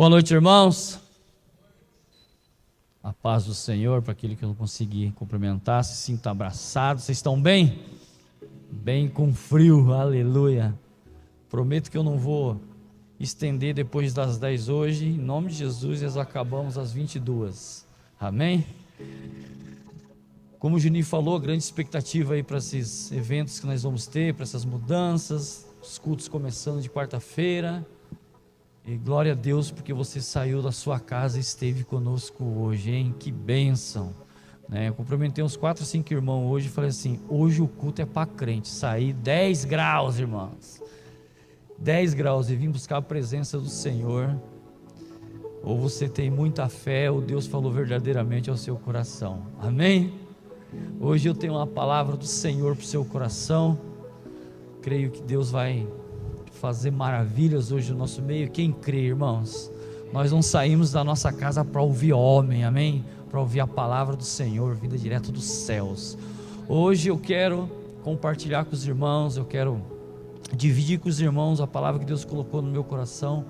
Boa noite, irmãos. A paz do Senhor, para aquele que eu não consegui cumprimentar, se sinta abraçado. Vocês estão bem? Bem com frio, aleluia. Prometo que eu não vou estender depois das 10 hoje. Em nome de Jesus, nós acabamos às 22. Amém? Como o Juninho falou, grande expectativa aí para esses eventos que nós vamos ter, para essas mudanças, os cultos começando de quarta-feira. E glória a Deus, porque você saiu da sua casa e esteve conosco hoje, hein? Que bênção, né? Eu cumprimentei uns 4 ou 5 irmãos hoje e falei assim: hoje o culto é para crente. Saí 10 graus, irmãos, 10 graus, e vim buscar a presença do Senhor. Ou você tem muita fé, ou Deus falou verdadeiramente ao seu coração, amém? Hoje eu tenho uma palavra do Senhor para o seu coração. Creio que Deus vai fazer maravilhas hoje no nosso meio. Quem crê, irmãos? Nós não saímos da nossa casa para ouvir homem, amém? Para ouvir a palavra do Senhor, vinda direto dos céus. Hoje eu quero compartilhar com os irmãos, eu quero dividir com os irmãos a palavra que Deus colocou no meu coração.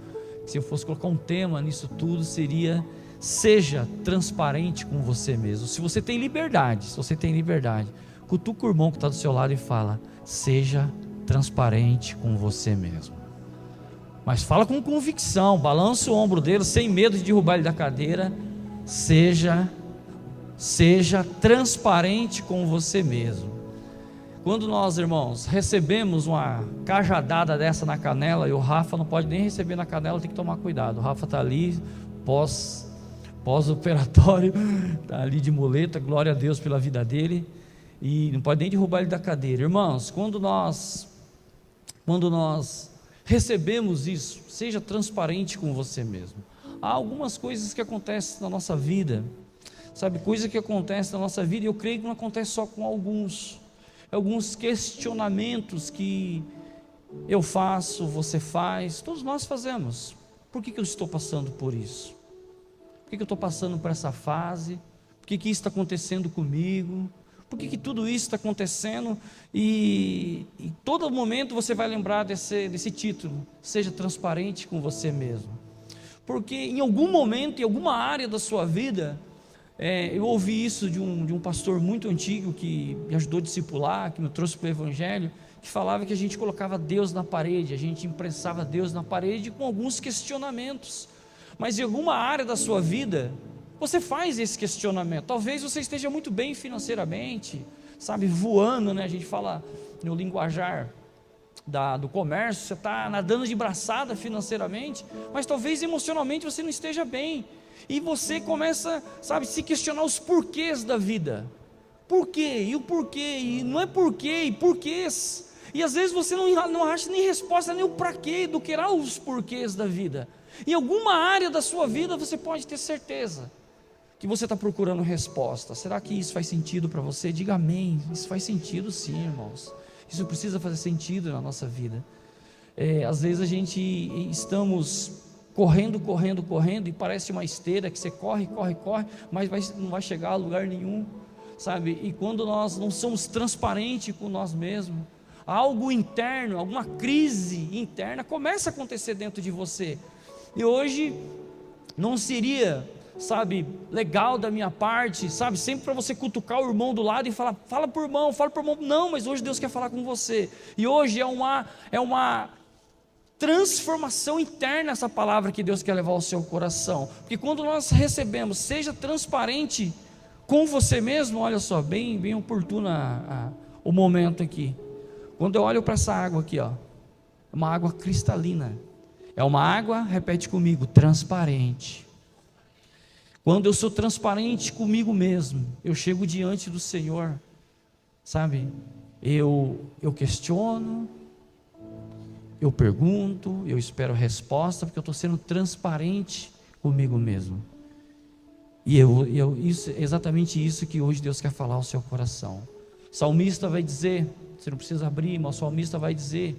Se eu fosse colocar um tema nisso tudo, seria: seja transparente com você mesmo. Se você tem liberdade, cutuca o irmão que está do seu lado e fala: seja transparente com você mesmo. Mas fala com convicção, balança o ombro dele, sem medo de derrubar ele da cadeira. Seja transparente com você mesmo. Quando nós, irmãos, recebemos uma cajadada dessa na canela, e o Rafa não pode nem receber na canela, tem que tomar cuidado. O Rafa está ali, pós-operatório, está ali de muleta, glória a Deus pela vida dele, e não pode nem derrubar ele da cadeira. Irmãos, quando nós recebemos isso, seja transparente com você mesmo. Há algumas coisas que acontecem na nossa vida, sabe, coisas que acontecem na nossa vida, e eu creio que não acontece só com alguns questionamentos que eu faço, você faz, todos nós fazemos. Por que eu estou passando por isso? Por que eu estou passando por essa fase? Por que isso está acontecendo comigo? Por que tudo isso está acontecendo? E todo momento você vai lembrar desse título: seja transparente com você mesmo. Porque em algum momento, em alguma área da sua vida, eu ouvi isso de um pastor muito antigo, que me ajudou a discipular, que me trouxe para o Evangelho, que falava que a gente colocava Deus na parede, a gente imprensava Deus na parede com alguns questionamentos. Mas em alguma área da sua vida, você faz esse questionamento. Talvez você esteja muito bem financeiramente, sabe, voando, né? A gente fala no linguajar do comércio, você está nadando de braçada financeiramente, mas talvez emocionalmente você não esteja bem, e você começa, sabe, se questionar os porquês da vida. Por quê? E o porquê? E não é porquê, e porquês. E às vezes você não acha nem resposta, nem o pra quê, do que eram os porquês da vida. Em alguma área da sua vida você pode ter certeza que você está procurando resposta. Será que isso faz sentido para você? Diga amém. Isso faz sentido sim, irmãos. Isso precisa fazer sentido na nossa vida. Às vezes a gente estamos correndo, e parece uma esteira que você corre, mas não vai chegar a lugar nenhum, sabe? E quando nós não somos transparentes com nós mesmos, algo interno, alguma crise interna começa a acontecer dentro de você. E hoje não seria, sabe, legal da minha parte, sabe, sempre para você cutucar o irmão do lado e falar: fala para o irmão, não, mas hoje Deus quer falar com você, e hoje é uma transformação interna essa palavra que Deus quer levar ao seu coração, porque quando nós recebemos, seja transparente com você mesmo, olha só, bem oportuno o momento aqui, quando eu olho para essa água aqui, ó, é uma água cristalina, é uma água, repete comigo, transparente. Quando eu sou transparente comigo mesmo, eu chego diante do Senhor, sabe, eu questiono, eu pergunto, eu espero a resposta, porque eu estou sendo transparente comigo mesmo. E exatamente isso que hoje Deus quer falar ao seu coração. O salmista vai dizer, você não precisa abrir, mas o salmista vai dizer,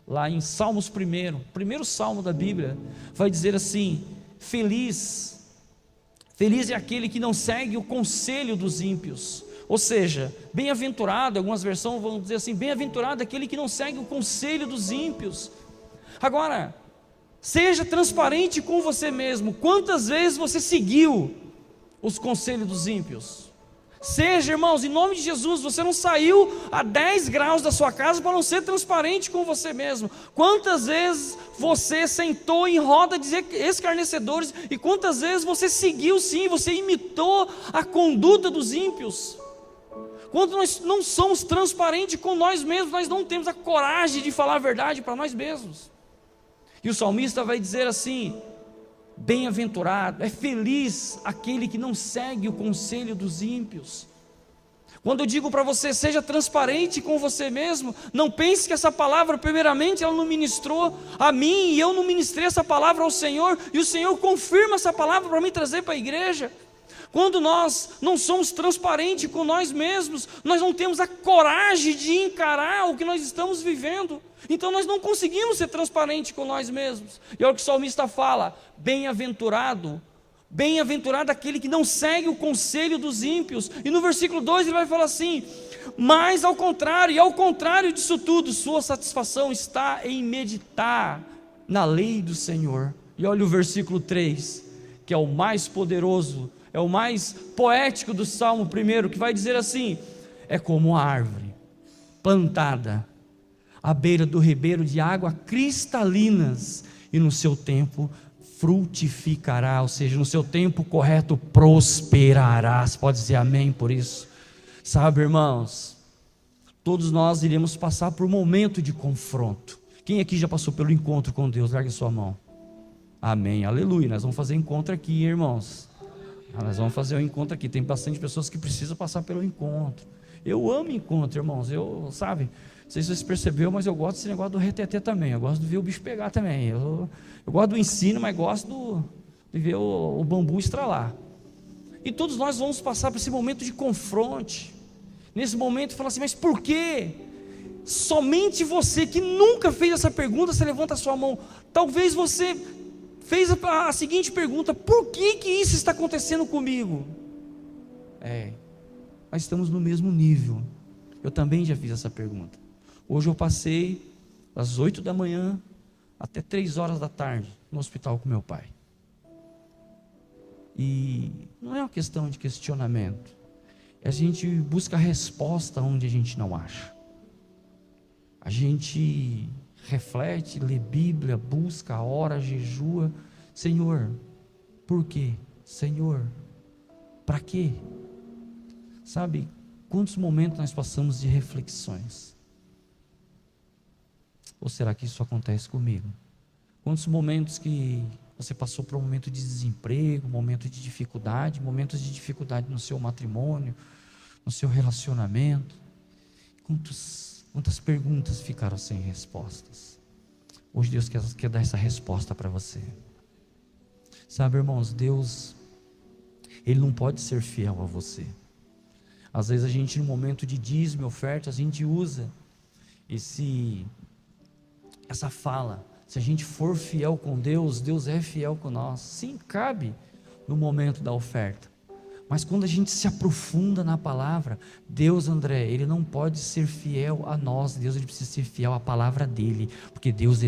lá em Salmos primeiro salmo da Bíblia, vai dizer assim: feliz é aquele que não segue o conselho dos ímpios. Ou seja, bem-aventurado, algumas versões vão dizer assim: bem-aventurado aquele que não segue o conselho dos ímpios. Agora, Seja transparente com você mesmo. Quantas vezes você seguiu os conselhos dos ímpios? Seja, irmãos, em nome de Jesus, você não saiu a 10 graus da sua casa para não ser transparente com você mesmo. Quantas vezes você sentou em roda de escarnecedores e quantas vezes você seguiu sim, você imitou a conduta dos ímpios? Quando nós não somos transparentes com nós mesmos, nós não temos a coragem de falar a verdade para nós mesmos. E o salmista vai dizer assim: bem-aventurado, é feliz aquele que não segue o conselho dos ímpios. Quando eu digo para você, seja transparente com você mesmo, não pense que essa palavra, primeiramente, ela não ministrou a mim, e eu não ministrei essa palavra ao Senhor, e o Senhor confirma essa palavra para me trazer para a igreja. Quando nós não somos transparentes com nós mesmos, nós não temos a coragem de encarar o que nós estamos vivendo, então nós não conseguimos ser transparentes com nós mesmos. E olha o que o salmista fala: bem-aventurado, bem-aventurado aquele que não segue o conselho dos ímpios. E no versículo 2 ele vai falar assim: mas ao contrário, e ao contrário disso tudo, sua satisfação está em meditar na lei do Senhor. E olha o versículo 3, que é o mais poderoso, é o mais poético do Salmo 1, que vai dizer assim: é como uma árvore plantada à beira do ribeiro de água cristalinas, e no seu tempo frutificará, ou seja, no seu tempo correto prosperará. Você pode dizer amém por isso? Sabe, irmãos, todos nós iremos passar por um momento de confronto. Quem aqui já passou pelo encontro com Deus? Largue sua mão. Amém, aleluia. Nós vamos fazer encontro aqui, irmãos. Nós vamos fazer um encontro aqui. Tem bastante pessoas que precisam passar pelo encontro. Eu amo encontro, irmãos. Não sei se você percebeu, mas eu gosto desse negócio do retetê também. Eu gosto de ver o bicho pegar também. Eu gosto do ensino, mas gosto de ver o bambu estralar. E todos nós vamos passar por esse momento de confronto. Nesse momento, fala assim: mas por quê? Somente você que nunca fez essa pergunta, você levanta a sua mão. Talvez você fez a seguinte pergunta: por que isso está acontecendo comigo? Nós estamos no mesmo nível. Eu também já fiz essa pergunta. Hoje eu passei das 8 da manhã até 3 horas da tarde no hospital com meu pai. E não é uma questão de questionamento. A gente busca resposta onde a gente não acha. A gente reflete, lê Bíblia, busca, ora, jejua. Senhor, por quê? Senhor, para quê? Sabe, quantos momentos nós passamos de reflexões? Ou será que isso acontece comigo? Quantos momentos que você passou por um momento de desemprego, momentos de dificuldade no seu matrimônio, no seu relacionamento? Quantas perguntas ficaram sem respostas? Hoje Deus quer dar essa resposta para você. Sabe, irmãos, Deus, Ele não pode ser fiel a você. Às vezes a gente, no momento de dízimo e oferta, a gente usa essa fala: se a gente for fiel com Deus, Deus é fiel com nós. Sim, cabe no momento da oferta. Mas quando a gente se aprofunda na palavra, Deus, André, Ele não pode ser fiel a nós. Deus, Ele precisa ser fiel à palavra dEle, porque Deus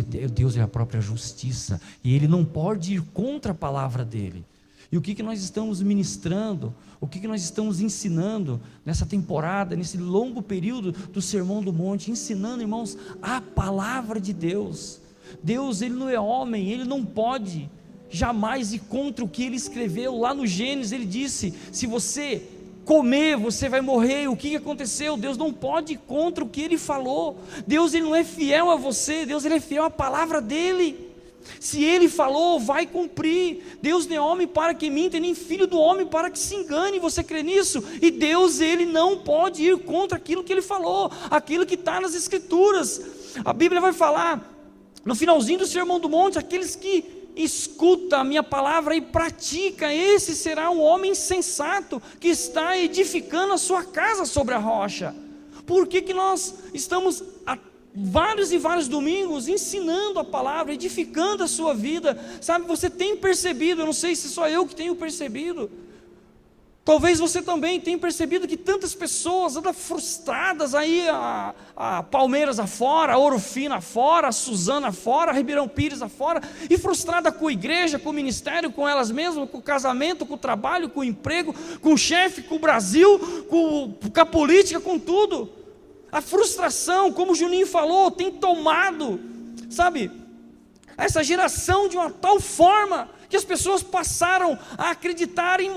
é a própria justiça, e Ele não pode ir contra a palavra dEle. E o que nós estamos ministrando, o que nós estamos ensinando nessa temporada, nesse longo período do Sermão do Monte, ensinando, irmãos, a palavra de Deus. Deus, Ele não é homem, Ele não pode jamais ir contra o que Ele escreveu. Lá no Gênesis Ele disse: se você comer, você vai morrer. O que aconteceu? Deus não pode ir contra o que Ele falou. Deus, Ele não é fiel a você. Deus, Ele é fiel à palavra dEle. Se Ele falou, vai cumprir. Deus não é homem para que minta, nem filho do homem para que se engane. Você crê nisso? E Deus, Ele não pode ir contra aquilo que Ele falou, aquilo que está nas Escrituras. A Bíblia vai falar, no finalzinho do Sermão do Monte: aqueles que escuta a minha palavra e pratica, esse será um homem sensato, que está edificando a sua casa sobre a rocha. Por que nós estamos há vários e vários domingos ensinando a palavra, edificando a sua vida? Sabe, você tem percebido, eu não sei se só eu que tenho percebido, Talvez você também tenha percebido que tantas pessoas andam frustradas aí, a Palmeiras afora, a Ouro Fino afora, a Suzana afora, a Ribeirão Pires afora, e frustrada com a igreja, com o ministério, com elas mesmas, com o casamento, com o trabalho, com o emprego, com o chefe, com o Brasil, com a política, com tudo. A frustração, como o Juninho falou, tem tomado, sabe, essa geração de uma tal forma que as pessoas passaram a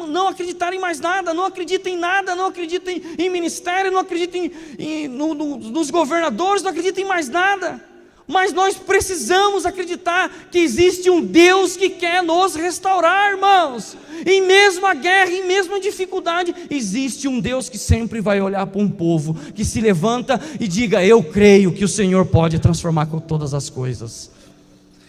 não acreditarem em mais nada, não acreditam em nada, não acreditam em ministério, não acreditam nos governadores, não acreditam em mais nada. Mas nós precisamos acreditar que existe um Deus que quer nos restaurar, irmãos. Em mesmo a guerra, em mesmo a dificuldade, existe um Deus que sempre vai olhar para um povo que se levanta e diga: eu creio que o Senhor pode transformar com todas as coisas.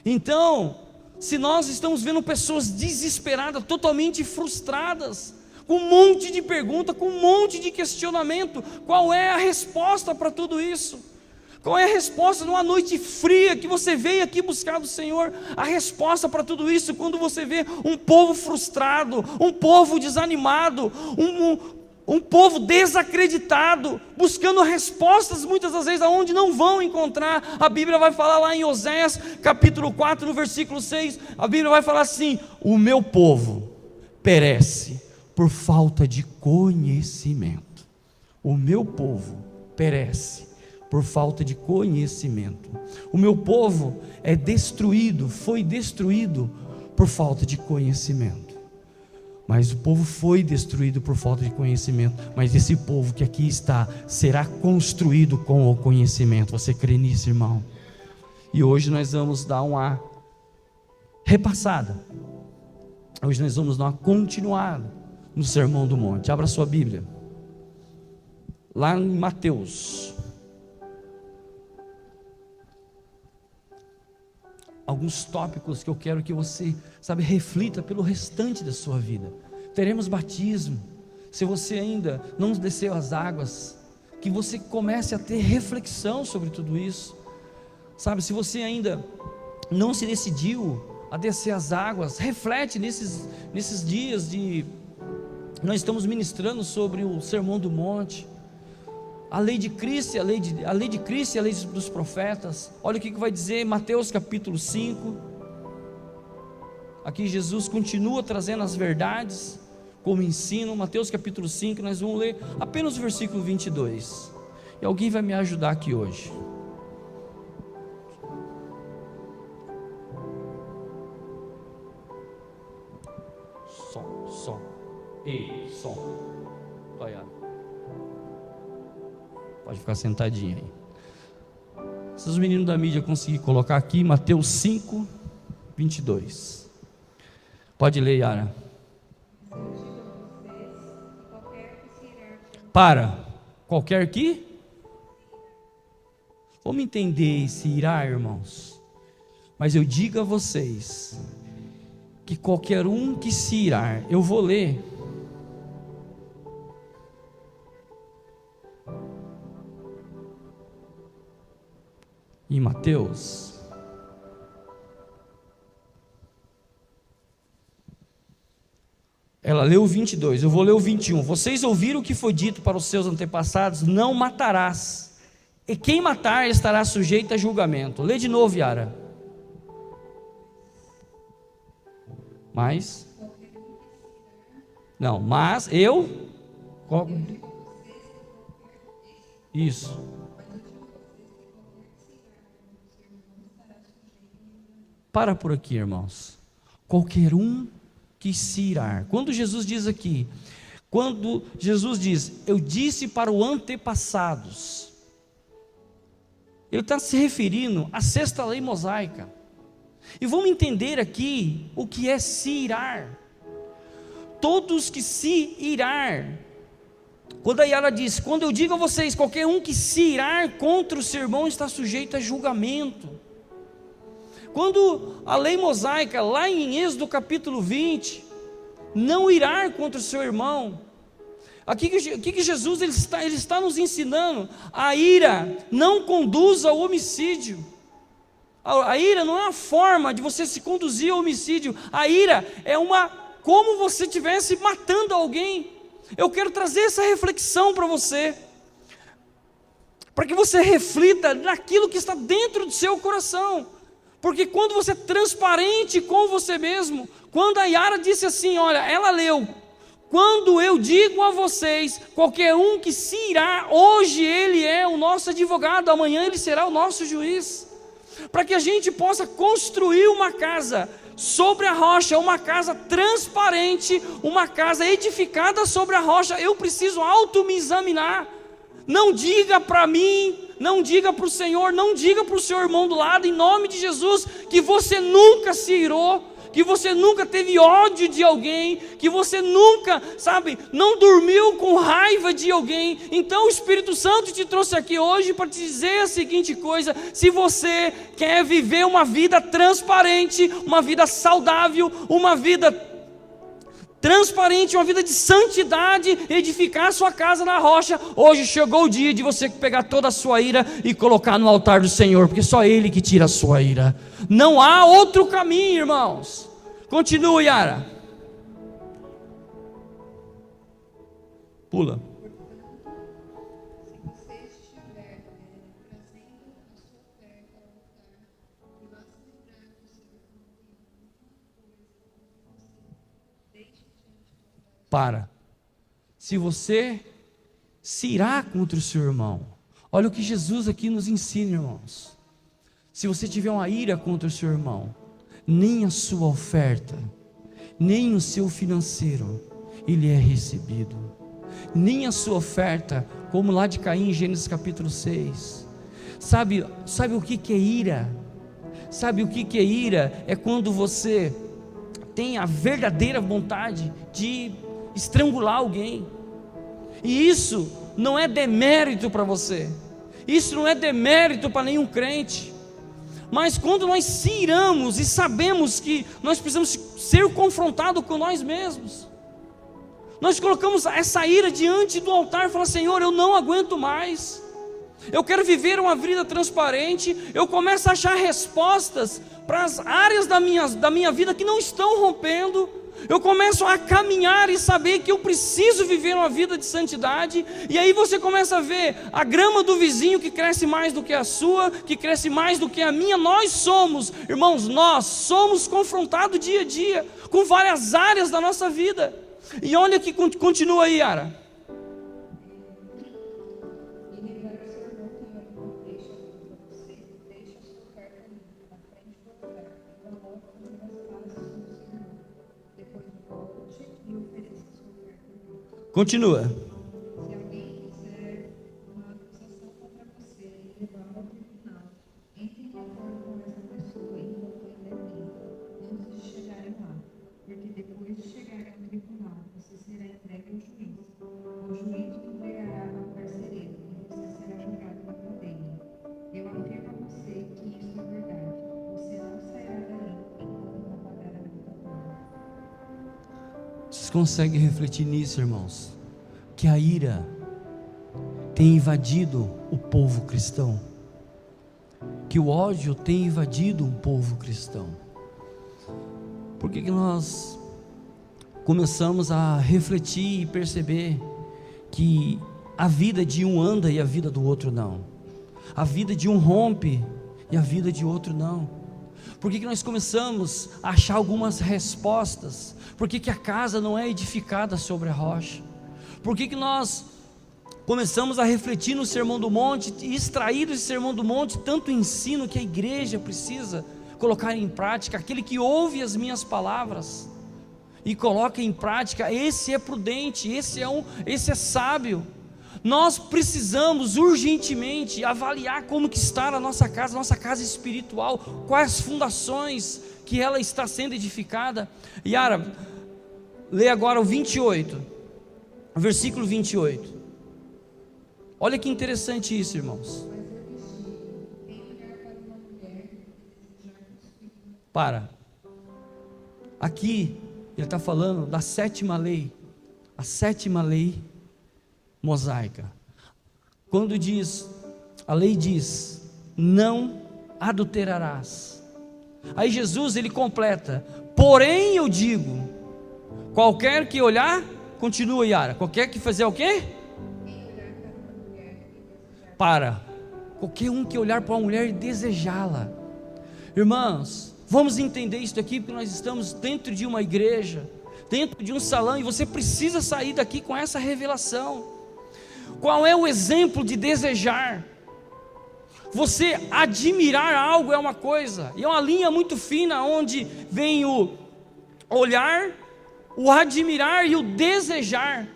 Então, se nós estamos vendo pessoas desesperadas, totalmente frustradas, com um monte de pergunta, com um monte de questionamento, qual é a resposta para tudo isso? Qual é a resposta numa noite fria que você veio aqui buscar do Senhor? A resposta para tudo isso, quando você vê um povo frustrado, um povo desanimado, um povo desacreditado, buscando respostas muitas das vezes aonde não vão encontrar. A Bíblia vai falar lá em Oséias capítulo 4, no versículo 6, a Bíblia vai falar assim: o meu povo perece por falta de conhecimento. O meu povo perece por falta de conhecimento. O meu povo é destruído, foi destruído por falta de conhecimento. Mas o povo foi destruído por falta de conhecimento. Mas esse povo que aqui está será construído com o conhecimento. Você crê nisso, irmão? E hoje nós vamos dar uma repassada. Hoje nós vamos dar uma continuada no Sermão do Monte. Abra sua Bíblia. Lá em Mateus. Alguns tópicos que eu quero que você, reflita pelo restante da sua vida. Teremos batismo. Se você ainda não desceu as águas, que você comece a ter reflexão sobre tudo isso. Se você ainda não se decidiu a descer as águas, reflete nesses dias nós estamos ministrando sobre o Sermão do Monte. A lei de Cristo, a lei de Cristo e a lei dos profetas. Olha o que vai dizer Mateus capítulo 5. Aqui Jesus continua trazendo as verdades como ensino. Mateus capítulo 5, nós vamos ler apenas o versículo 22. E alguém vai me ajudar aqui hoje. Som. Ei, som. Vai, pode ficar sentadinho aí. Se os meninos da mídia conseguirem colocar aqui, Mateus 5, 22. Pode ler, Yara. Para, qualquer que? Vamos entender esse irá, irmãos. Mas eu digo a vocês, que qualquer um que se irar, eu vou ler. Em Mateus, ela leu o 22, eu vou ler o 21. Vocês ouviram o que foi dito para os seus antepassados: não matarás, e quem matar estará sujeito a julgamento. Lê de novo, Yara. Mas eu isso. Para por aqui, irmãos. Qualquer um que se irar. Quando Jesus diz aqui, eu disse para os antepassados, ele está se referindo à sexta lei mosaica. E vamos entender aqui o que é se irar. Todos que se irar. Quando a Yara diz, quando eu digo a vocês, qualquer um que se irar contra o seu irmão está sujeito a julgamento. Quando a lei mosaica, lá em Êxodo capítulo 20, não irar contra o seu irmão, aqui que Jesus ele está nos ensinando, a ira não conduz ao homicídio. A ira não é uma forma de você se conduzir ao homicídio. A ira é como você estivesse matando alguém. Eu quero trazer essa reflexão para você, para que você reflita naquilo que está dentro do seu coração, porque quando você é transparente com você mesmo, quando a Yara disse assim, olha, ela leu, quando eu digo a vocês, qualquer um que se irá, hoje ele é o nosso advogado, amanhã ele será o nosso juiz, para que a gente possa construir uma casa sobre a rocha, uma casa transparente, uma casa edificada sobre a rocha. Eu preciso me examinar. Não diga para mim, não diga para o Senhor, não diga para o seu irmão do lado, em nome de Jesus, que você nunca se irou, que você nunca teve ódio de alguém, que você nunca, não dormiu com raiva de alguém. Então o Espírito Santo te trouxe aqui hoje para te dizer a seguinte coisa: se você quer viver uma vida transparente, uma vida saudável, uma vida transparente, uma vida de santidade, edificar a sua casa na rocha, hoje chegou o dia de você pegar toda a sua ira e colocar no altar do Senhor, porque só Ele que tira a sua ira. Não há outro caminho, irmãos. Continua, Yara. Pula. Para. Se você se irá contra o seu irmão, olha o que Jesus aqui nos ensina, irmãos. Se você tiver uma ira contra o seu irmão, nem a sua oferta, nem o seu financeiro, ele é recebido. Nem a sua oferta, como lá de Caim, em Gênesis capítulo 6. Sabe o que é ira? Sabe o que é ira? É quando você tem a verdadeira vontade de estrangular alguém. E isso não é demérito para você. Isso não é demérito para nenhum crente. Mas quando nós se iramos e sabemos que nós precisamos ser confrontados com nós mesmos, nós colocamos essa ira diante do altar e falamos: Senhor, eu não aguento mais, eu quero viver uma vida transparente. Eu começo a achar respostas para as áreas da minha vida que não estão rompendo. Eu começo a caminhar e saber que eu preciso viver uma vida de santidade. E aí você começa a ver a grama do vizinho que cresce mais do que a sua, que cresce mais do que a minha. Nós somos confrontados dia a dia com várias áreas da nossa vida. E olha que continua aí, Yara. Continua. Se alguém fizer uma acusação contra você e levar ao tribunal, entre em acordo com essa pessoa e conclua antes de chegarem lá, porque depois de chegarem ao tribunal, você será entregue ao juiz. O juiz o entregará ao carcereiro e você será julgado na cadeia. Eu afirmo a você que isso é verdade. Você não sairá daí enquanto não pagar a multa toda. Vocês conseguem refletir nisso, irmãos? Que a ira tem invadido o povo cristão, que o ódio tem invadido um povo cristão. Por que nós começamos a refletir e perceber que a vida de um anda e a vida do outro não? A vida de um rompe e a vida de outro não? Por que nós começamos a achar algumas respostas? Por que a casa não é edificada sobre a rocha? Por que nós começamos a refletir no Sermão do Monte e extrair desse Sermão do Monte tanto ensino que a igreja precisa colocar em prática? Aquele que ouve as minhas palavras e coloca em prática, esse é prudente, esse é sábio. Nós precisamos urgentemente avaliar como que está a nossa casa espiritual, quais as fundações que ela está sendo edificada. Yara, lê agora o 28, versículo 28. Olha que interessante isso, irmãos. Para. Aqui ele está falando da sétima lei, a sétima lei mosaica. Quando diz, a lei diz, não adulterarás. Aí Jesus ele completa, porém eu digo, qualquer que olhar Continua, Yara. Qualquer que fizer o quê? Qualquer um que olhar para uma mulher e desejá-la. Irmãos, vamos entender isso aqui, porque nós estamos dentro de uma igreja, dentro de um salão, e você precisa sair daqui com essa revelação. Qual é o exemplo de desejar? Você admirar algo é uma coisa, e é uma linha muito fina, onde vem o olhar, o admirar e o desejar.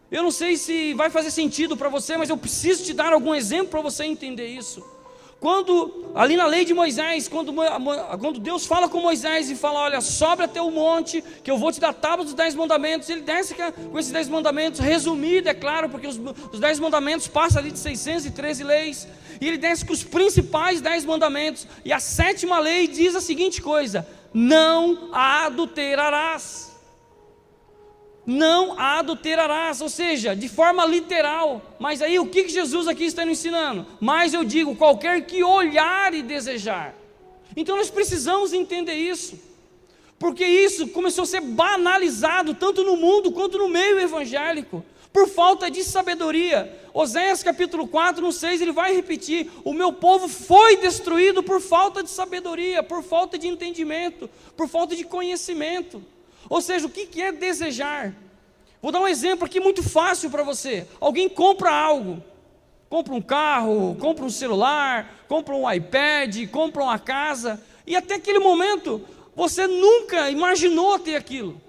Eu não sei se vai fazer sentido para você, mas eu preciso te dar algum exemplo para você entender isso. Quando, ali na lei de Moisés, quando Deus fala com Moisés e fala: olha, sobe até o monte, que eu vou te dar tábuas dos 10 mandamentos. Ele desce com esses 10 mandamentos, resumido, é claro, porque os 10 mandamentos passam ali de 613 leis. E ele desce com os principais 10 mandamentos. E a 7ª lei diz a seguinte coisa: não adulterarás. Não adulterarás, ou seja, de forma literal. Mas aí o que Jesus aqui está nos ensinando? Mas eu digo, qualquer que olhar e desejar. Então nós precisamos entender isso, porque isso começou a ser banalizado, tanto no mundo quanto no meio evangélico, por falta de sabedoria. Oséias capítulo 4, no 6, ele vai repetir: o meu povo foi destruído por falta de sabedoria, por falta de entendimento, por falta de conhecimento. Ou seja, o que é desejar? Vou dar um exemplo aqui muito fácil para você. Alguém compra algo, compra um carro, compra um celular, compra um iPad, compra uma casa, e até aquele momento você nunca imaginou ter aquilo.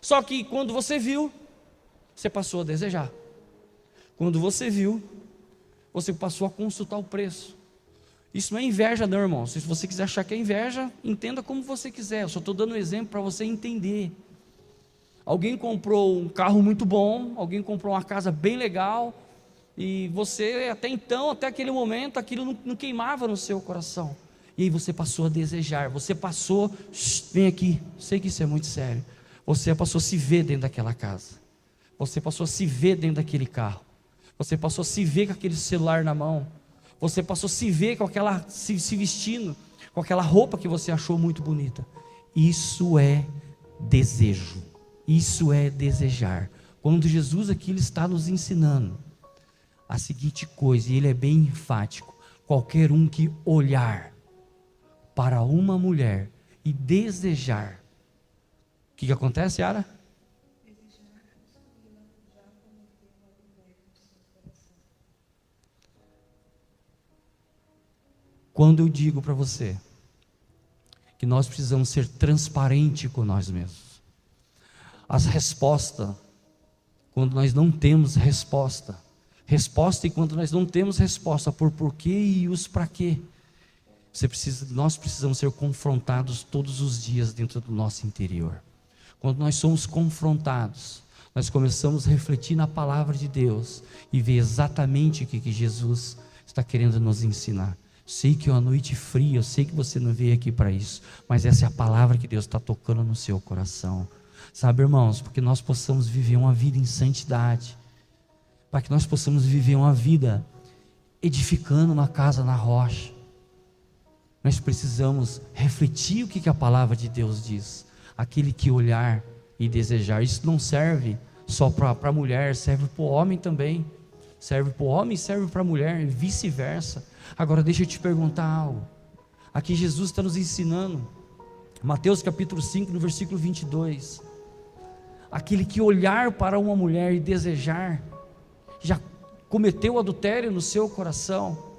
Só que quando você viu, você passou a desejar. Quando você viu, você passou a consultar o preço. Isso não é inveja não, irmão. Se você quiser achar que é inveja, entenda como você quiser. Eu só estou dando um exemplo para você entender. Alguém comprou um carro muito bom, alguém comprou uma casa bem legal, e você até então, até aquele momento, aquilo não queimava no seu coração. E aí você passou a desejar, você passou, vem aqui, sei que isso é muito sério. Você passou a se ver dentro daquela casa. Você passou a se ver dentro daquele carro. Você passou a se ver com aquele celular na mão. Você passou a se ver com aquela, se vestindo, com aquela roupa que você achou muito bonita. Isso é desejo. Isso é desejar. Quando Jesus aqui ele está nos ensinando a seguinte coisa, e ele é bem enfático: qualquer um que olhar para uma mulher e desejar, o que acontece, Yara? Quando eu digo para você que nós precisamos ser transparentes com nós mesmos, as respostas, quando nós não temos resposta, e quando nós não temos resposta por porquê e os para quê, nós precisamos ser confrontados todos os dias dentro do nosso interior. Quando nós somos confrontados, nós começamos a refletir na palavra de Deus e ver exatamente o que Jesus está querendo nos ensinar. Sei que é uma noite fria, eu sei que você não veio aqui para isso, mas essa é a palavra que Deus está tocando no seu coração. Sabe, irmãos, porque nós possamos viver uma vida em santidade, para que nós possamos viver uma vida edificando uma casa na rocha, nós precisamos refletir o que a palavra de Deus diz. Aquele que olhar e desejar, isso não serve só para a mulher, serve para o homem também. Serve para o homem e serve para a mulher, e vice-versa. Agora deixa eu te perguntar algo. Aqui Jesus está nos ensinando, Mateus capítulo 5, no versículo 22. Aquele que olhar para uma mulher e desejar, já cometeu adultério no seu coração.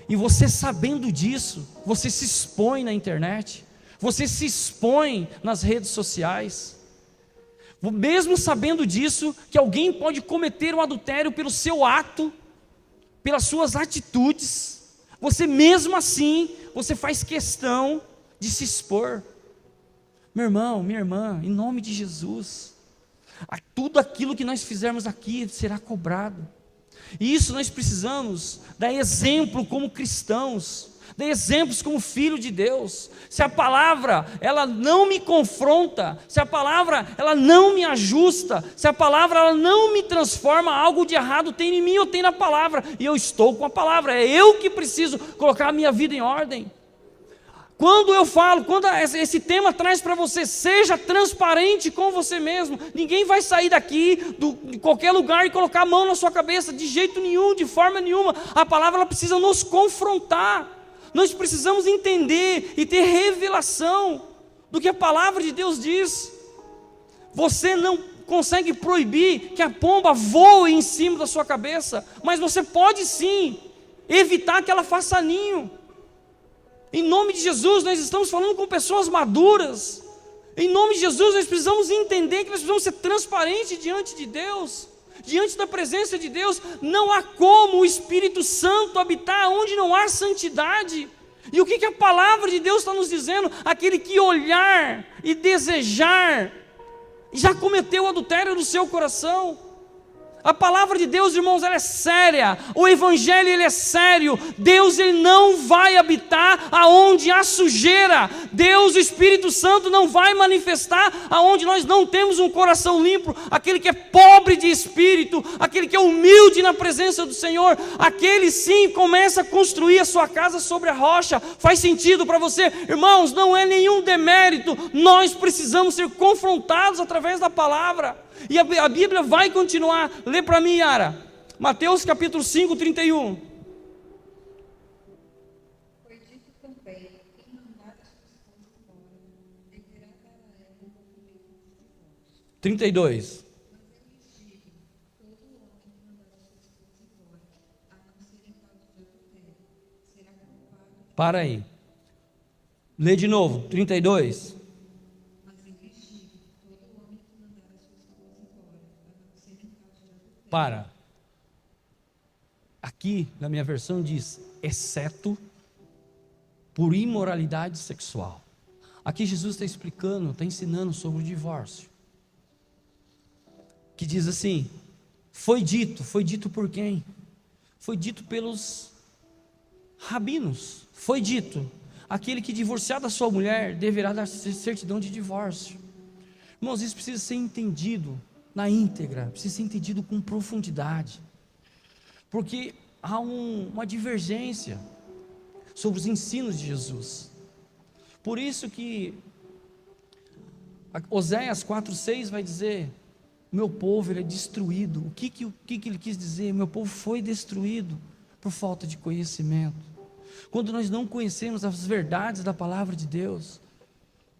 E você sabendo disso, você se expõe na internet, você se expõe nas redes sociais, mesmo sabendo disso, que alguém pode cometer um adultério pelo seu ato, pelas suas atitudes, você mesmo assim, você faz questão de se expor. Meu irmão, minha irmã, em nome de Jesus, tudo aquilo que nós fizermos aqui será cobrado. E isso nós precisamos dar exemplo como cristãos, dar exemplos como filho de Deus. Se a palavra ela não me confronta, se a palavra ela não me ajusta, se a palavra ela não me transforma, algo de errado tem em mim ou tem na palavra, e eu estou com a palavra, é eu que preciso colocar a minha vida em ordem. Quando eu falo, quando esse tema traz para você, seja transparente com você mesmo. Ninguém vai sair daqui, de qualquer lugar, e colocar a mão na sua cabeça, de jeito nenhum, de forma nenhuma. A palavra ela precisa nos confrontar. Nós precisamos entender e ter revelação do que a palavra de Deus diz. Você não consegue proibir que a pomba voe em cima da sua cabeça, mas você pode sim evitar que ela faça ninho. Em nome de Jesus, nós estamos falando com pessoas maduras. Em nome de Jesus, nós precisamos entender que nós precisamos ser transparentes diante de Deus, diante da presença de Deus. Não há como o Espírito Santo habitar onde não há santidade. E o que a palavra de Deus está nos dizendo? Aquele que olhar e desejar, já cometeu adultério no seu coração. A palavra de Deus, irmãos, ela é séria. O evangelho, ele é sério. Deus, ele não vai habitar aonde há sujeira. Deus, o Espírito Santo, não vai manifestar aonde nós não temos um coração limpo. Aquele que é pobre de espírito, aquele que é humilde na presença do Senhor, aquele sim começa a construir a sua casa sobre a rocha. Faz sentido para você? Irmãos, não é nenhum demérito. Nós precisamos ser confrontados através da palavra. E a Bíblia vai continuar. Lê para mim, Yara. Mateus capítulo 5, 31. Foi dito também, quem mandar a sua esposa embora, deverá dar a ela um documento de divórcio. 32. Mas eu lhes digo, todo homem que mandar a sua esposa embora, a não ser em causa de adultério, será culpado. Para aí. Lê de novo, 32. Mas eu lhes digo, todo homem que mandar a sua esposa embora, a não ser em causa de adultério. Para. Aqui, na minha versão, diz, exceto por imoralidade sexual. Aqui Jesus está explicando, está ensinando sobre o divórcio. Que diz assim, foi dito por quem? Foi dito pelos rabinos. Foi dito, aquele que divorciar da sua mulher deverá dar certidão de divórcio. Irmãos, isso precisa ser entendido na íntegra, precisa ser entendido com profundidade, porque há uma divergência sobre os ensinos de Jesus. Por isso que Oséias 4,6 vai dizer, meu povo ele é destruído. O que ele quis dizer? Meu povo foi destruído por falta de conhecimento. Quando nós não conhecemos as verdades da palavra de Deus,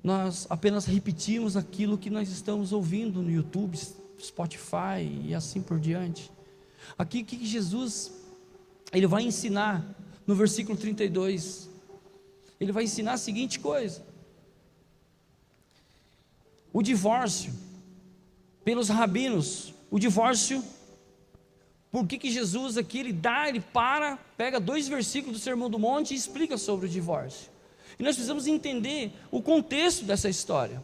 nós apenas repetimos aquilo que nós estamos ouvindo no YouTube, Spotify e assim por diante. Aqui o que Jesus ele vai ensinar no versículo 32? Ele vai ensinar a seguinte coisa: o divórcio, pelos rabinos, o divórcio, por que Jesus aqui, ele pega 2 versículos do Sermão do Monte e explica sobre o divórcio. E nós precisamos entender o contexto dessa história.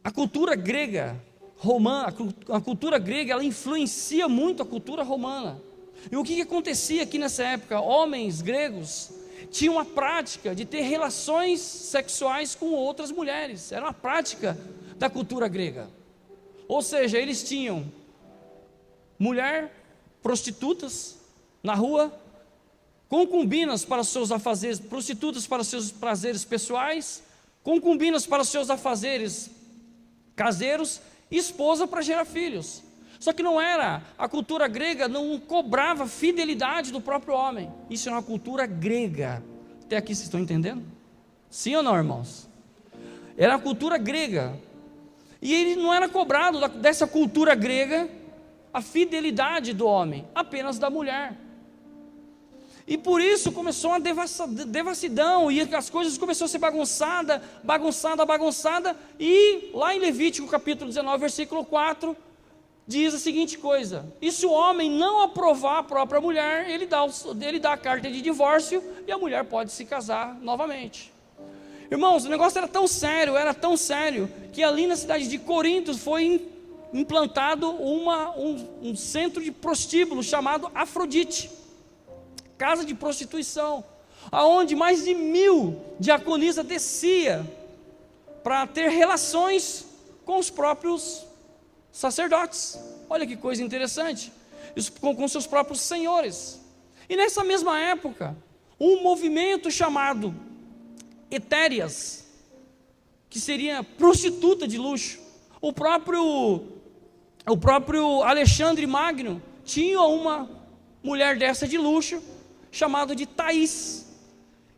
A cultura grega, romana, a cultura grega, ela influencia muito a cultura romana. E o que acontecia aqui nessa época? Homens gregos tinham a prática de ter relações sexuais com outras mulheres. Era uma prática da cultura grega. Ou seja, eles tinham prostitutas na rua, concubinas para os seus afazeres, prostitutas para os seus prazeres pessoais, concubinas para os seus afazeres caseiros, e esposa para gerar filhos. Só que não era, a cultura grega não cobrava fidelidade do próprio homem. Isso é uma cultura grega. Até aqui vocês estão entendendo? Sim ou não, irmãos? Era a cultura grega. E ele não era cobrado dessa cultura grega a fidelidade do homem, apenas da mulher. E por isso começou uma devassidão, e as coisas começaram a ser bagunçada, e lá em Levítico capítulo 19, versículo 4, diz a seguinte coisa: e se o homem não aprovar a própria mulher, ele dá a carta de divórcio, e a mulher pode se casar novamente. Irmãos, o negócio era tão sério, que ali na cidade de Corinto foi implantado um centro de prostíbulo chamado Afrodite, casa de prostituição, aonde mais de 1000 diaconisas descia para ter relações com os próprios sacerdotes. Olha que coisa interessante, com seus próprios senhores. E nessa mesma época, um movimento chamado etéreas, que seria prostituta de luxo. O próprio Alexandre Magno tinha uma mulher dessa de luxo, chamada de Thaís.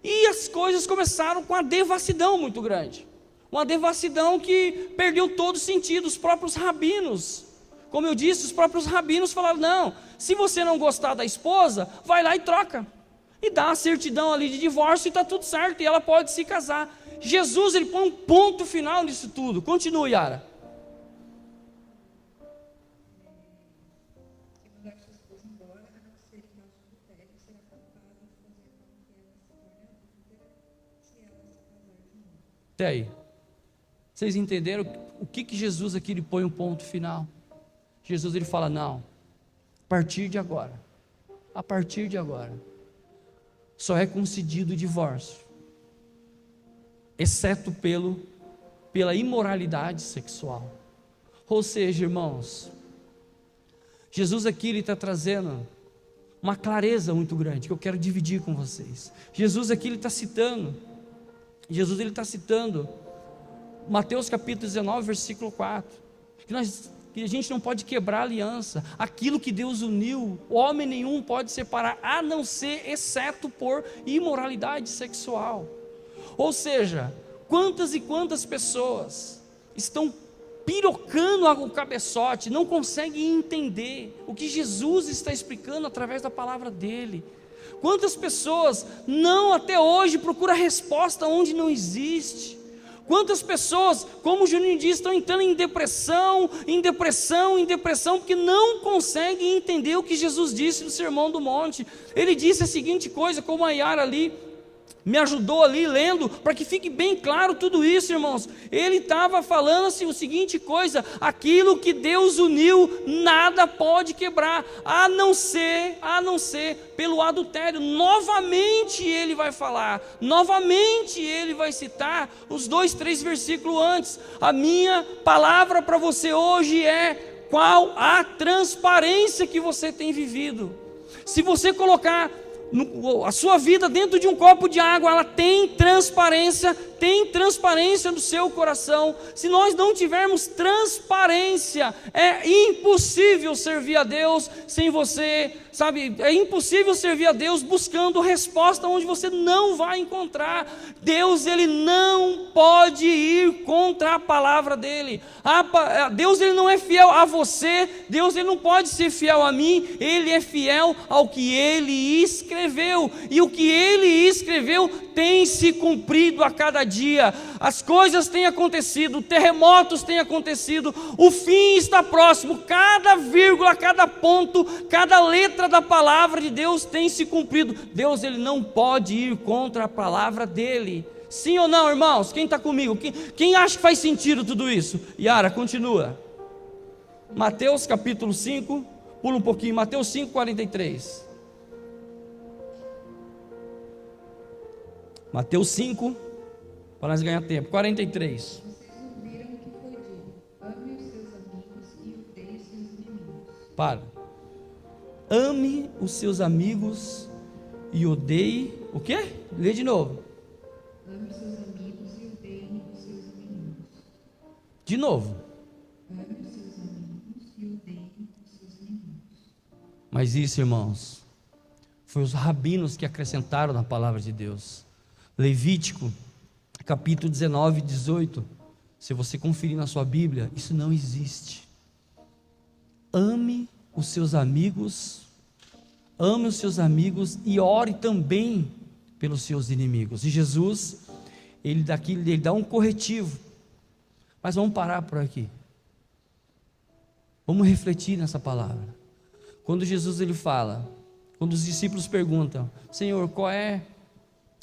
E as coisas começaram com uma devassidão muito grande. Uma devassidão que perdeu todo sentido. Os próprios rabinos, como eu disse, os próprios rabinos falaram: não, se você não gostar da esposa, vai lá e troca. E dá a certidão ali de divórcio e está tudo certo, e ela pode se casar. Jesus, ele põe um ponto final nisso tudo. Continua, Yara. Até aí. Vocês entenderam o que Jesus aqui ele põe um ponto final? Jesus ele fala: não, a partir de agora, só é concedido o divórcio, exceto pela imoralidade sexual. Ou seja, irmãos, Jesus aqui ele está trazendo uma clareza muito grande que eu quero dividir com vocês. Jesus aqui ele está citando Mateus capítulo 19, versículo 4, que a gente não pode quebrar a aliança. Aquilo que Deus uniu, homem nenhum pode separar, a não ser, exceto por imoralidade sexual. Ou seja, quantas e quantas pessoas estão pirocando o cabeçote, não conseguem entender o que Jesus está explicando através da palavra dele. Quantas pessoas não até hoje procuram resposta onde não existe. Quantas pessoas, como o Juninho disse, estão entrando em depressão, porque não conseguem entender o que Jesus disse no Sermão do Monte. Ele disse a seguinte coisa, como a Yara ali me ajudou ali lendo, para que fique bem claro tudo isso, irmãos. Ele estava falando assim, o seguinte coisa: aquilo que Deus uniu, nada pode quebrar, a não ser pelo adultério. Novamente ele vai falar, novamente ele vai citar os 2, 3 versículos antes. A minha palavra para você hoje é: qual a transparência que você tem vivido? Se você colocar a sua vida dentro de um copo de água, ela tem transparência no seu coração. Se nós não tivermos transparência, é impossível servir a Deus sem você, sabe? É impossível servir a Deus buscando resposta onde você não vai encontrar. Deus, ele não pode ir contra a palavra dele. Deus, ele não é fiel a você. Deus, ele não pode ser fiel a mim. Ele é fiel ao que ele escreveu, e o que ele escreveu tem se cumprido a cada dia. As coisas têm acontecido, terremotos têm acontecido, o fim está próximo. Cada vírgula, cada ponto, cada letra da palavra de Deus tem se cumprido. Deus, ele não pode ir contra a palavra dele. Sim ou não, irmãos? Quem está comigo? Quem acha que faz sentido tudo isso? Yara, continua. Mateus capítulo 5, pula um pouquinho, Mateus 5, 43. Mateus 5, para nós ganhar tempo, 43. Vocês ouviram o que foi dito: ame os seus amigos e odeie os seus inimigos. Para. Ame os seus amigos e odeie o quê? Lê de novo. Ame os seus amigos e odeie os seus inimigos. De novo. Ame os seus amigos e odeie os seus inimigos. Mas isso, irmãos, foi os rabinos que acrescentaram na palavra de Deus. Levítico, capítulo 19, 18. Se você conferir na sua Bíblia, isso não existe. Ame os seus amigos e ore também pelos seus inimigos. E Jesus, ele dá um corretivo. Mas vamos parar por aqui. Vamos refletir nessa palavra. Quando Jesus ele fala, quando os discípulos perguntam: Senhor, qual é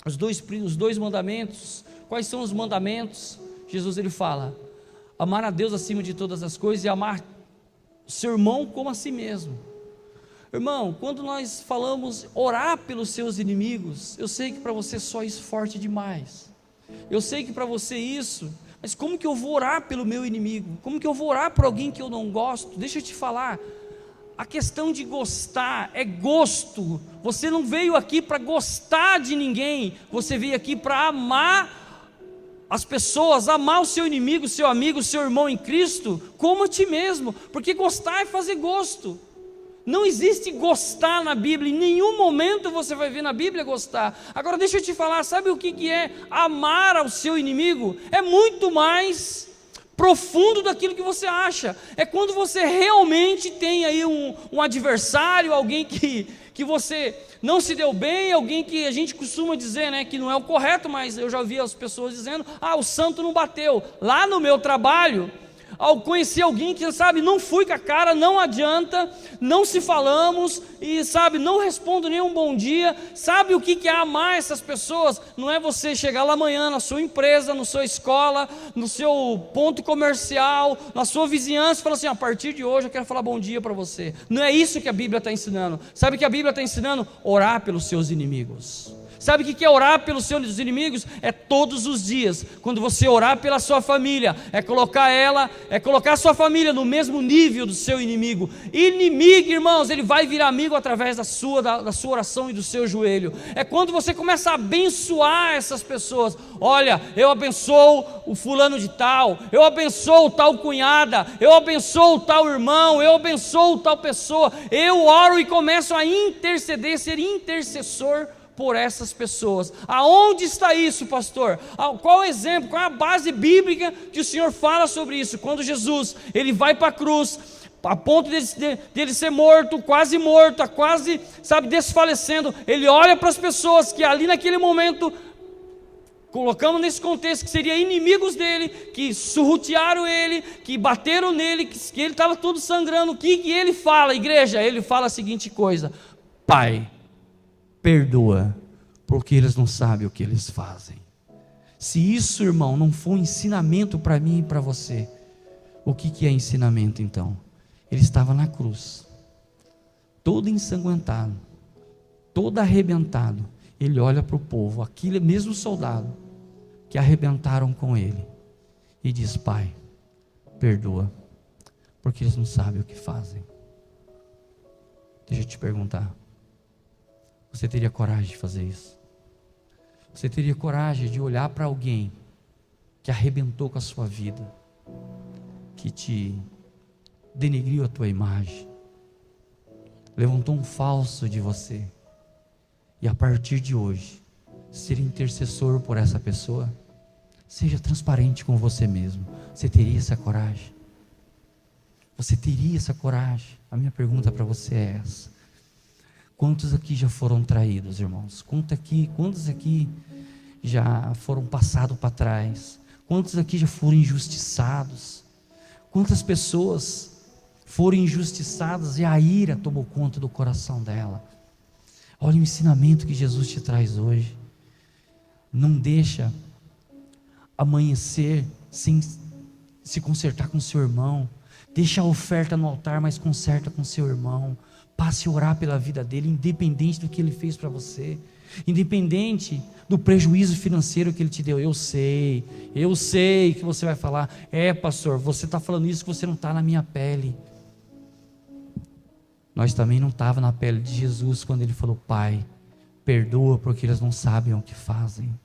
os dois mandamentos? Quais são os mandamentos? Jesus ele fala: amar a Deus acima de todas as coisas e amar o seu irmão como a si mesmo. Irmão, quando nós falamos orar pelos seus inimigos, eu sei que para você só isso forte demais. Eu sei que para você isso, mas como que eu vou orar pelo meu inimigo? Como que eu vou orar por alguém que eu não gosto? Deixa eu te falar, a questão de gostar é gosto. Você não veio aqui para gostar de ninguém, você veio aqui para amar as pessoas, amar o seu inimigo, o seu amigo, o seu irmão em Cristo, como a ti mesmo, porque gostar é fazer gosto. Não existe gostar na Bíblia, em nenhum momento você vai ver na Bíblia gostar. Agora deixa eu te falar, sabe o que é amar ao seu inimigo? É muito mais profundo daquilo que você acha. É quando você realmente tem aí um adversário, alguém que você não se deu bem, alguém que a gente costuma dizer, né, que não é o correto, mas eu já ouvi as pessoas dizendo, o santo não bateu. Lá no meu trabalho, ao conhecer alguém que, sabe, não fui com a cara, não adianta, não se falamos, e sabe, não respondo nem um bom dia. Sabe o que é amar essas pessoas? Não é você chegar lá amanhã na sua empresa, na sua escola, no seu ponto comercial, na sua vizinhança, e falar assim, a partir de hoje eu quero falar bom dia para você. Não é isso que a Bíblia está ensinando. Sabe o que a Bíblia está ensinando? Orar pelos seus inimigos. Sabe o que é orar pelos seus inimigos? É todos os dias. Quando você orar pela sua família, é colocar a sua família no mesmo nível do seu inimigo. Inimigo, irmãos, ele vai virar amigo através da sua oração e do seu joelho. É quando você começa a abençoar essas pessoas. Olha, eu abençoo o fulano de tal, eu abençoo tal cunhada, eu abençoo tal irmão, eu abençoo tal pessoa. Eu oro e começo a interceder, ser intercessor por essas pessoas. Aonde está isso, pastor? Qual o exemplo, qual é a base bíblica que o Senhor fala sobre isso? Quando Jesus, ele vai para a cruz, a ponto dele ser morto, quase, sabe, desfalecendo, ele olha para as pessoas que ali naquele momento, colocamos nesse contexto que seria inimigos dele, que surrutearam ele, que bateram nele, que ele estava todo sangrando. O que ele fala, igreja? Ele fala a seguinte coisa: Pai, perdoa, porque eles não sabem o que eles fazem. Se isso, irmão, não for um ensinamento para mim e para você, o que é ensinamento então? Ele estava na cruz, todo ensanguentado, todo arrebentado. Ele olha para o povo, aquele mesmo soldado que arrebentaram com ele, e diz: Pai, perdoa, porque eles não sabem o que fazem. Deixa eu te perguntar, você teria coragem de fazer isso? Você teria coragem de olhar para alguém que arrebentou com a sua vida, que te denegriu a tua imagem, levantou um falso de você, e a partir de hoje ser intercessor por essa pessoa? Seja transparente com você mesmo. Você teria essa coragem? Você teria essa coragem? A minha pergunta para você é essa: quantos aqui já foram traídos, irmãos? Quantos aqui já foram passados para trás? Quantos aqui já foram injustiçados? Quantas pessoas foram injustiçadas e a ira tomou conta do coração dela? Olha o ensinamento que Jesus te traz hoje. Não deixa amanhecer sem se consertar com seu irmão. Deixa a oferta no altar, mas conserta com seu irmão. Passe a orar pela vida dele, independente do que ele fez para você, independente do prejuízo financeiro que ele te deu. Eu sei que você vai falar: pastor, você está falando isso que você não está na minha pele. Nós também não estávamos na pele de Jesus quando ele falou: Pai, perdoa, porque eles não sabem o que fazem.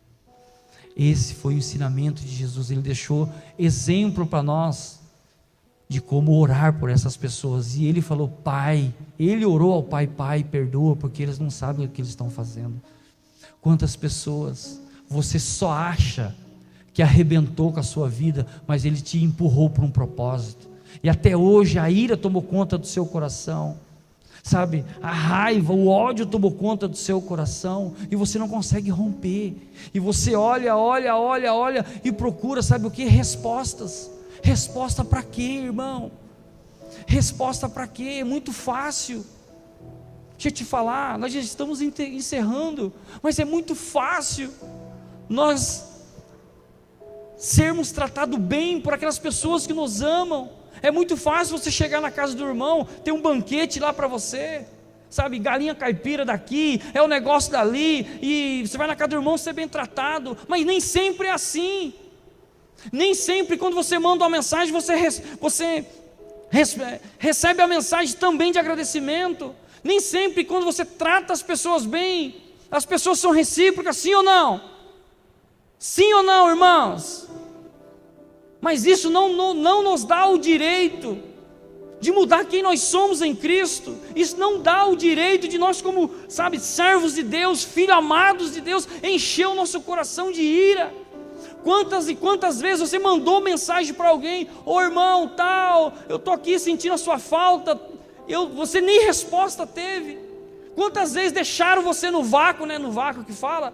Esse foi o ensinamento de Jesus. Ele deixou exemplo para nós de como orar por essas pessoas, e ele falou: Pai, ele orou ao Pai: Pai, perdoa, porque eles não sabem o que eles estão fazendo. Quantas pessoas você só acha que arrebentou com a sua vida, mas ele te empurrou para um propósito, e até hoje a ira tomou conta do seu coração, sabe, a raiva, o ódio tomou conta do seu coração, e você não consegue romper, e você olha e procura, sabe o que? Respostas. Resposta para quê, irmão? Resposta para quê? É muito fácil. Deixa eu te falar, nós já estamos encerrando, mas é muito fácil nós sermos tratados bem por aquelas pessoas que nos amam. É muito fácil você chegar na casa do irmão, ter um banquete lá para você, sabe, galinha caipira daqui, é o negócio dali, e você vai na casa do irmão ser bem tratado, mas nem sempre é assim. Nem sempre quando você manda uma mensagem, você recebe a mensagem também de agradecimento. Nem sempre quando você trata as pessoas bem, as pessoas são recíprocas, sim ou não? Sim ou não, irmãos? Mas isso não nos dá o direito de mudar quem nós somos em Cristo. Isso não dá o direito de nós, como, sabe, servos de Deus, filhos amados de Deus, encher o nosso coração de ira. Quantas e quantas vezes você mandou mensagem para alguém: ô irmão, tal, eu estou aqui sentindo a sua falta, você nem resposta teve. Quantas vezes deixaram você no vácuo, no vácuo que fala,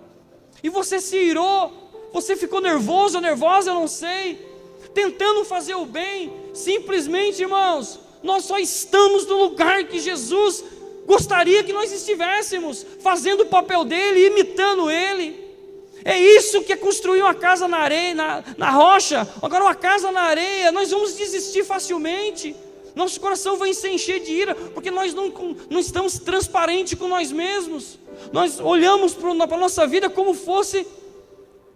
e você se irou, você ficou nervoso ou nervosa, eu não sei, tentando fazer o bem. Simplesmente, irmãos, nós só estamos no lugar que Jesus gostaria que nós estivéssemos, fazendo o papel dele, imitando ele. É isso que é construir uma casa na areia, na rocha. Agora uma casa na areia, nós vamos desistir facilmente. Nosso coração vai se encher de ira, porque nós não estamos transparentes com nós mesmos. Nós olhamos para a nossa vida como fosse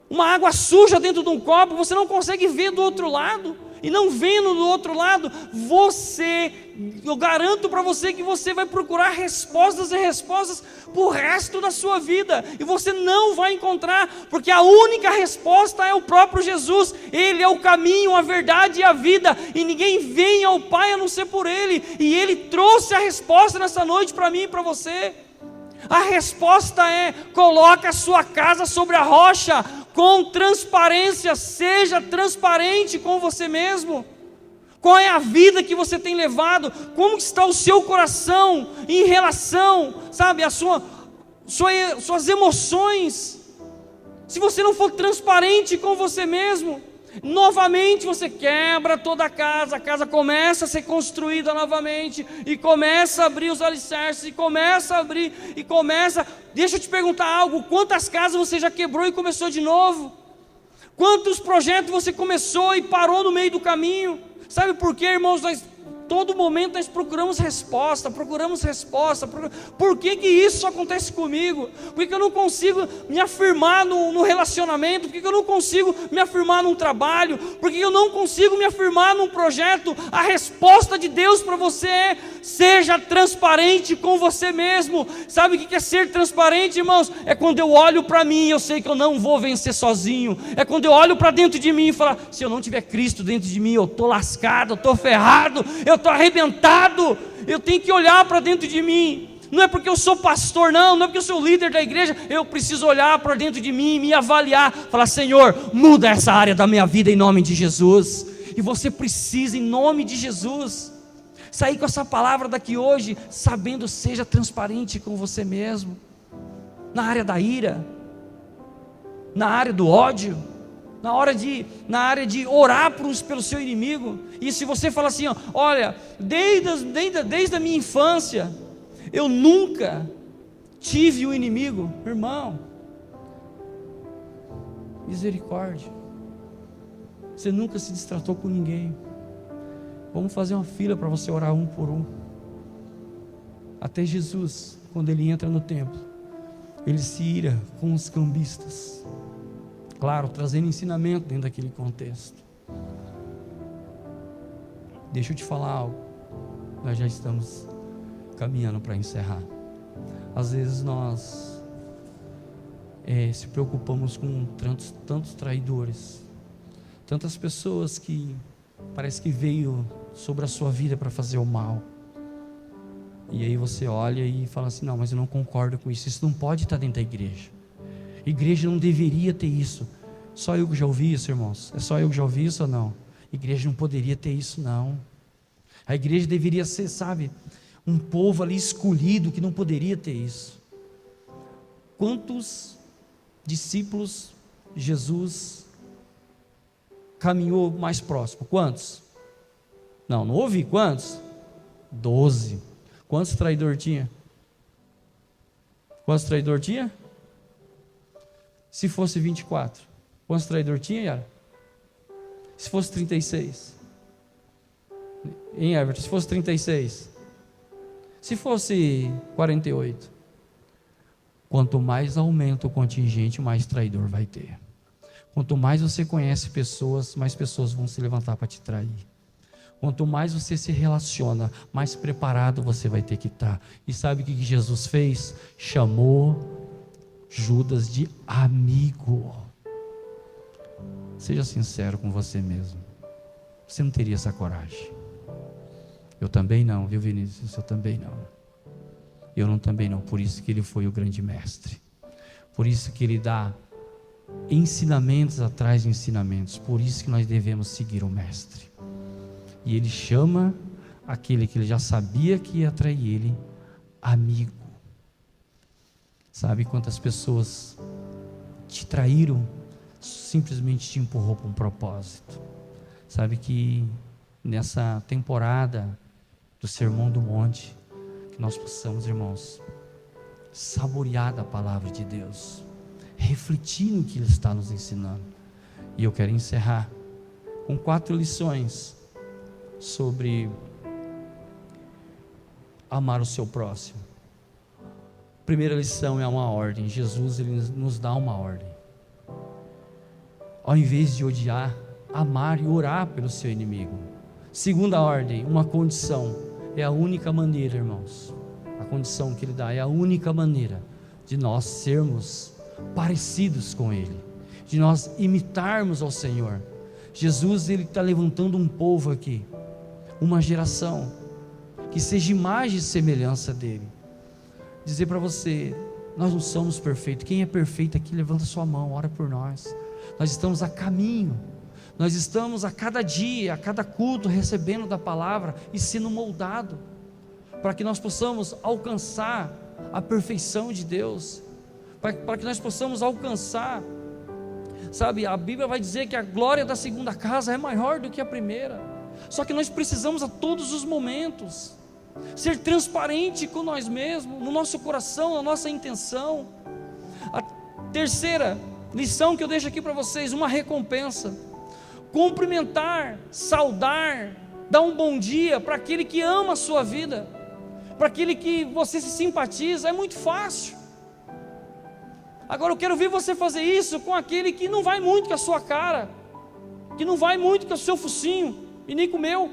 uma água suja dentro de um copo. Você não consegue ver do outro lado. E não vendo do outro lado, eu garanto para você que você vai procurar respostas e respostas para o resto da sua vida, e você não vai encontrar, porque a única resposta é o próprio Jesus. Ele é o caminho, a verdade e a vida, e ninguém vem ao Pai a não ser por Ele, e Ele trouxe a resposta nessa noite para mim e para você. A resposta é: coloque a sua casa sobre a rocha, com transparência. Seja transparente com você mesmo. Qual é a vida que você tem levado? Como está o seu coração em relação, sabe, às suas emoções? Se você não for transparente com você mesmo, novamente você quebra toda a casa começa a ser construída novamente, e começa a abrir os alicerces, deixa eu te perguntar algo: quantas casas você já quebrou e começou de novo? Quantos projetos você começou e parou no meio do caminho? Sabe por quê, irmãos? Todo momento nós procuramos resposta. Por que isso acontece comigo? Por que eu não consigo me afirmar no relacionamento? Por que eu não consigo me afirmar num trabalho? Por que eu não consigo me afirmar num projeto? A resposta de Deus para você é: seja transparente com você mesmo. Sabe o que é ser transparente, irmãos? É quando eu olho para mim e eu sei que eu não vou vencer sozinho. É quando eu olho para dentro de mim e falo: se eu não tiver Cristo dentro de mim, eu estou lascado, eu estou ferrado, eu estou arrebentado. Eu tenho que olhar para dentro de mim. Não é porque eu sou pastor, não é porque eu sou líder da igreja. Eu preciso olhar para dentro de mim, me avaliar, falar: Senhor, muda essa área da minha vida em nome de Jesus. E você precisa, em nome de Jesus, sair com essa palavra daqui hoje, sabendo: seja transparente com você mesmo. Na área da ira, na área do ódio, na área de orar pelo seu inimigo. E se você fala assim: olha, desde a minha infância eu nunca tive um inimigo, irmão, misericórdia, você nunca se destratou com ninguém. Vamos fazer uma fila para você orar um por um. Até Jesus, quando ele entra no templo, ele se ira com os cambistas, claro, trazendo ensinamento dentro daquele contexto. Deixa eu te falar algo, nós já estamos caminhando para encerrar. Às vezes nós se preocupamos com tantos traidores, tantas pessoas que parece que veio sobre a sua vida para fazer o mal, e aí você olha e fala assim: não, mas eu não concordo com isso não pode estar dentro da igreja. Igreja não deveria ter isso. Só eu que já ouvi isso, irmãos? É só eu que já ouvi isso ou não? Igreja não poderia ter isso, não. A igreja deveria ser, sabe, um povo ali escolhido que não poderia ter isso. Quantos discípulos Jesus caminhou mais próximo? Quantos? Não ouvi. Quantos? 12. Quantos traidor tinha? Quantos traidor tinha? Se fosse 24, quantos traidor tinha, Yara? Se fosse 36? Em Everton, se fosse 36? Se fosse 48? Quanto mais aumenta o contingente, mais traidor vai ter. Quanto mais você conhece pessoas, mais pessoas vão se levantar para te trair. Quanto mais você se relaciona, mais preparado você vai ter que estar. E sabe o que Jesus fez? Chamou Judas de amigo. Seja sincero com você mesmo. Você não teria essa coragem. Eu também não, viu, Vinícius? Eu também não. Eu não também não. Por isso que ele foi o grande mestre. Por isso que ele dá ensinamentos atrás de ensinamentos. Por isso que nós devemos seguir o mestre. E ele chama aquele que ele já sabia que ia trair ele, amigo. Sabe quantas pessoas te traíram, simplesmente te empurrou para um propósito? Sabe que nessa temporada do Sermão do Monte, que nós possamos, irmãos, saborear da palavra de Deus, refletir no que Ele está nos ensinando. E eu quero encerrar com 4 lições sobre amar o seu próximo. Primeira lição é uma ordem. Jesus, ele nos dá uma ordem. Ao invés de odiar, amar e orar pelo seu inimigo. Segunda ordem, uma condição. É a única maneira, irmãos. A condição que ele dá é a única maneira de nós sermos parecidos com ele, de nós imitarmos ao Senhor. Jesus, ele está levantando um povo aqui, uma geração que seja imagem e semelhança dele. Dizer para você, nós não somos perfeitos. Quem é perfeito aqui, levanta sua mão, ora por nós. Nós estamos a caminho, nós estamos a cada dia, a cada culto, recebendo da palavra e sendo moldado, para que nós possamos alcançar a perfeição de Deus, para que nós possamos alcançar, sabe, a Bíblia vai dizer que a glória da segunda casa é maior do que a primeira. Só que nós precisamos a todos os momentos ser transparente com nós mesmos, no nosso coração, na nossa intenção. A terceira lição que eu deixo aqui para vocês, uma recompensa: cumprimentar, saudar, dar um bom dia para aquele que ama a sua vida, para aquele que você se simpatiza. É muito fácil. Agora eu quero ver você fazer isso com aquele que não vai muito com a sua cara, que não vai muito com o seu focinho e nem com o meu.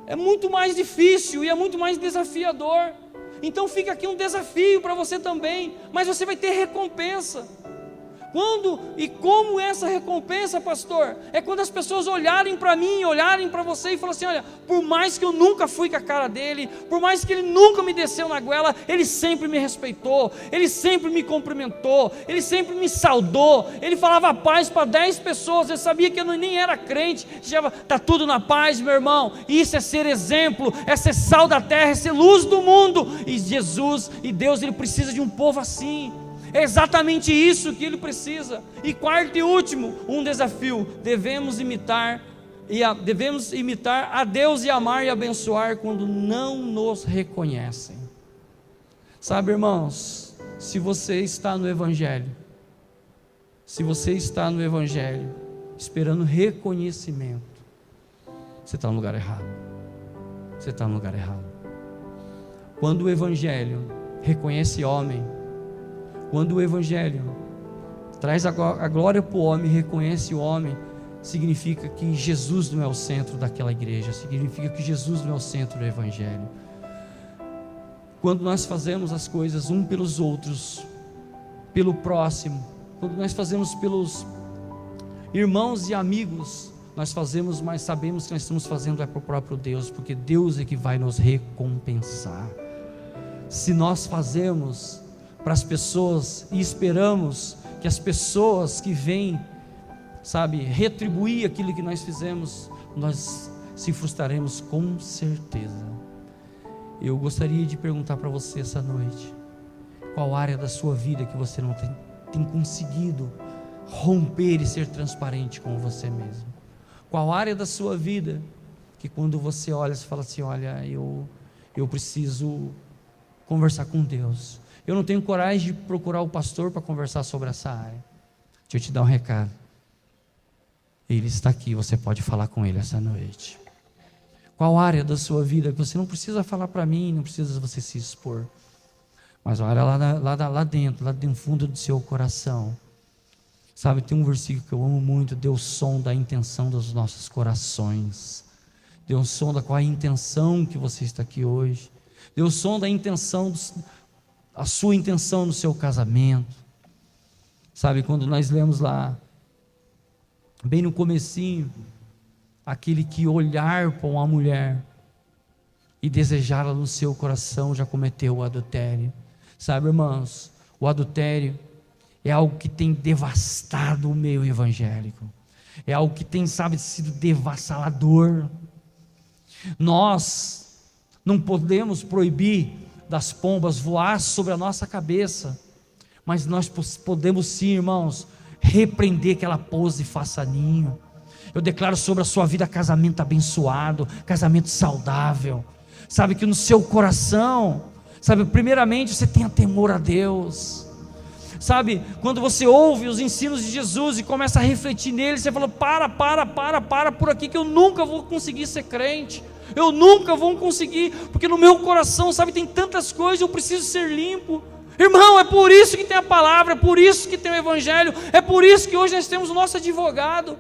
É muito mais difícil e é muito mais desafiador. Então fica aqui um desafio para você também, mas você vai ter recompensa. Quando e como essa recompensa, pastor? É quando as pessoas olharem para mim, olharem para você e falarem assim: olha, por mais que eu nunca fui com a cara dele, por mais que ele nunca me desceu na goela, ele sempre me respeitou, ele sempre me cumprimentou, ele sempre me saudou, ele falava paz para 10 pessoas, ele sabia que eu nem era crente, dizia, está tudo na paz, meu irmão. Isso é ser exemplo, é ser sal da terra, é ser luz do mundo. E Jesus e Deus, ele precisa de um povo assim. É exatamente isso que ele precisa. E quarto e último, um desafio: devemos imitar a Deus e amar e abençoar quando não nos reconhecem. Sabe, irmãos, se você está no Evangelho, esperando reconhecimento, você está no lugar errado. Você está no lugar errado. Quando o Evangelho reconhece homem, quando o Evangelho traz a glória para o homem, reconhece o homem, significa que Jesus não é o centro daquela igreja, significa que Jesus não é o centro do Evangelho. Quando nós fazemos as coisas um pelos outros, pelo próximo, quando nós fazemos pelos irmãos e amigos, nós fazemos, mas sabemos que nós estamos fazendo para o próprio Deus, porque Deus é que vai nos recompensar. Se nós fazemos para as pessoas e esperamos que as pessoas que vêm, sabe, retribuir aquilo que nós fizemos, nós se frustraremos com certeza. Eu gostaria de perguntar para você essa noite: qual área da sua vida que você não tem conseguido romper e ser transparente com você mesmo? Qual área da sua vida que quando você olha, você fala assim: olha, eu preciso conversar com Deus, eu não tenho coragem de procurar o pastor para conversar sobre essa área. Deixa eu te dar um recado: ele está aqui, você pode falar com ele essa noite. Qual área da sua vida que você não precisa falar para mim, não precisa você se expor, mas olha lá dentro, no fundo do seu coração. Sabe, tem um versículo que eu amo muito: Deus sonda a intenção dos nossos corações. Deus sonda qual a intenção que você está aqui hoje. Deus sonda a sua intenção no seu casamento. Sabe, quando nós lemos lá, bem no comecinho, aquele que olhar para uma mulher e desejá-la no seu coração já cometeu o adultério. Sabe, irmãos, o adultério é algo que tem devastado o meio evangélico. É algo que tem, sabe, sido devassalador. Nós não podemos proibir das pombas voar sobre a nossa cabeça, mas nós podemos sim, irmãos, repreender que ela pouse e faça ninho. Eu declaro sobre a sua vida casamento abençoado, casamento saudável. Sabe, que no seu coração, sabe, primeiramente você tenha temor a Deus. Sabe, quando você ouve os ensinos de Jesus e começa a refletir neles, você fala, para por aqui, que eu nunca vou conseguir ser crente. Eu nunca vou conseguir, porque no meu coração, sabe, tem tantas coisas, eu preciso ser limpo. Irmão, é por isso que tem a palavra, é por isso que tem o evangelho, é por isso que hoje nós temos o nosso advogado,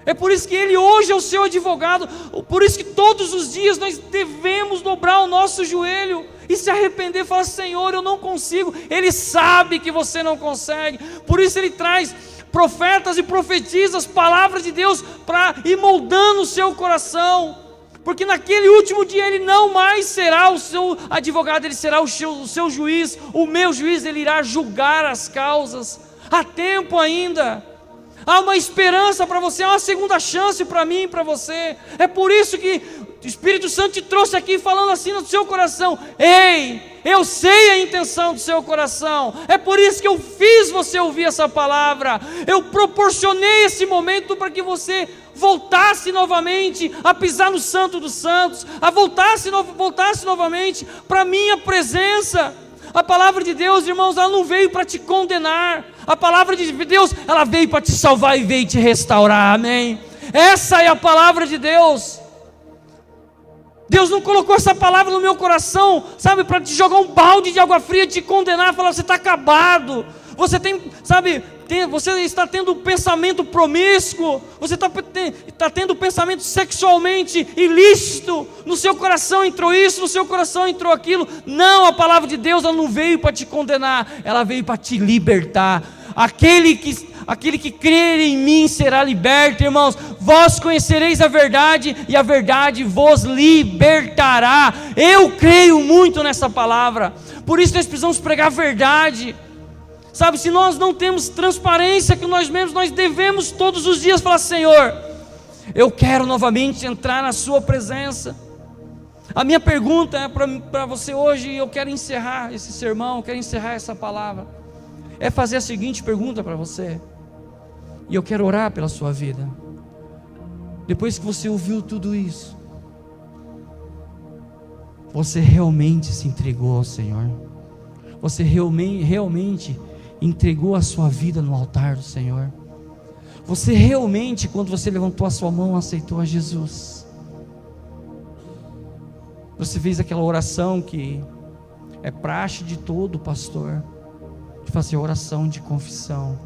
é por isso que ele hoje é o seu advogado, por isso que todos os dias nós devemos dobrar o nosso joelho e se arrepender e falar, Senhor, eu não consigo. Ele sabe que você não consegue, por isso ele traz profetas e profetiza as palavras de Deus para ir moldando o seu coração, porque naquele último dia ele não mais será o seu advogado, ele será o seu juiz, o meu juiz, ele irá julgar as causas. Há tempo ainda, há uma esperança para você, há uma segunda chance para mim e para você. É por isso que o Espírito Santo te trouxe aqui falando assim no seu coração, ei, eu sei a intenção do seu coração, é por isso que eu fiz você ouvir essa palavra, eu proporcionei esse momento para que você voltasse novamente a pisar no Santo dos Santos, a voltasse novamente para a minha presença. A palavra de Deus, irmãos, ela não veio para te condenar, a palavra de Deus, ela veio para te salvar e veio te restaurar, amém? Essa é a palavra de Deus. Deus não colocou essa palavra no meu coração, sabe, para te jogar um balde de água fria, te condenar, falar, você está acabado, você tem, sabe, você está tendo um pensamento promíscuo, você está tendo um pensamento sexualmente ilícito, no seu coração entrou isso, no seu coração entrou aquilo. Não, a palavra de Deus, ela não veio para te condenar, ela veio para te libertar. Aquele que crer em mim será liberto, irmãos. Vós conhecereis a verdade e a verdade vos libertará. Eu creio muito nessa palavra, por isso nós precisamos pregar a verdade. Sabe, se nós não temos transparência com nós mesmos, nós devemos todos os dias falar, Senhor, eu quero novamente entrar na sua presença. A minha pergunta é para você hoje, eu quero encerrar esse sermão, eu quero encerrar essa palavra, é fazer a seguinte pergunta para você, e eu quero orar pela sua vida. Depois que você ouviu tudo isso, você realmente se entregou ao Senhor? Você realmente entregou a sua vida no altar do Senhor? Você realmente, quando você levantou a sua mão, aceitou a Jesus? Você fez aquela oração que é praxe de todo pastor, de fazer oração de confissão.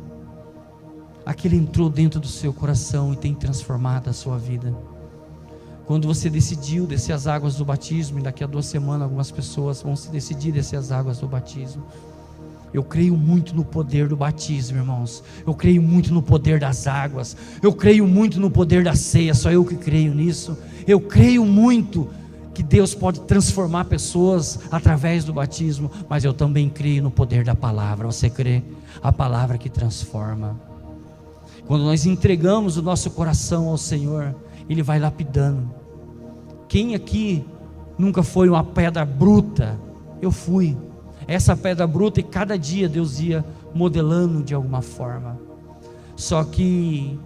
Aquele entrou dentro do seu coração e tem transformado a sua vida. Quando você decidiu descer as águas do batismo, e daqui a 2 semanas algumas pessoas vão se decidir descer as águas do batismo. Eu creio muito no poder do batismo, irmãos. Eu creio muito no poder das águas. Eu creio muito no poder da ceia. Só eu que creio nisso. Eu creio muito que Deus pode transformar pessoas através do batismo. Mas eu também creio no poder da palavra. Você crê? A palavra que transforma. Quando nós entregamos o nosso coração ao Senhor, Ele vai lapidando. Quem aqui nunca foi uma pedra bruta? Eu fui essa pedra bruta, e cada dia Deus ia modelando de alguma forma. Só que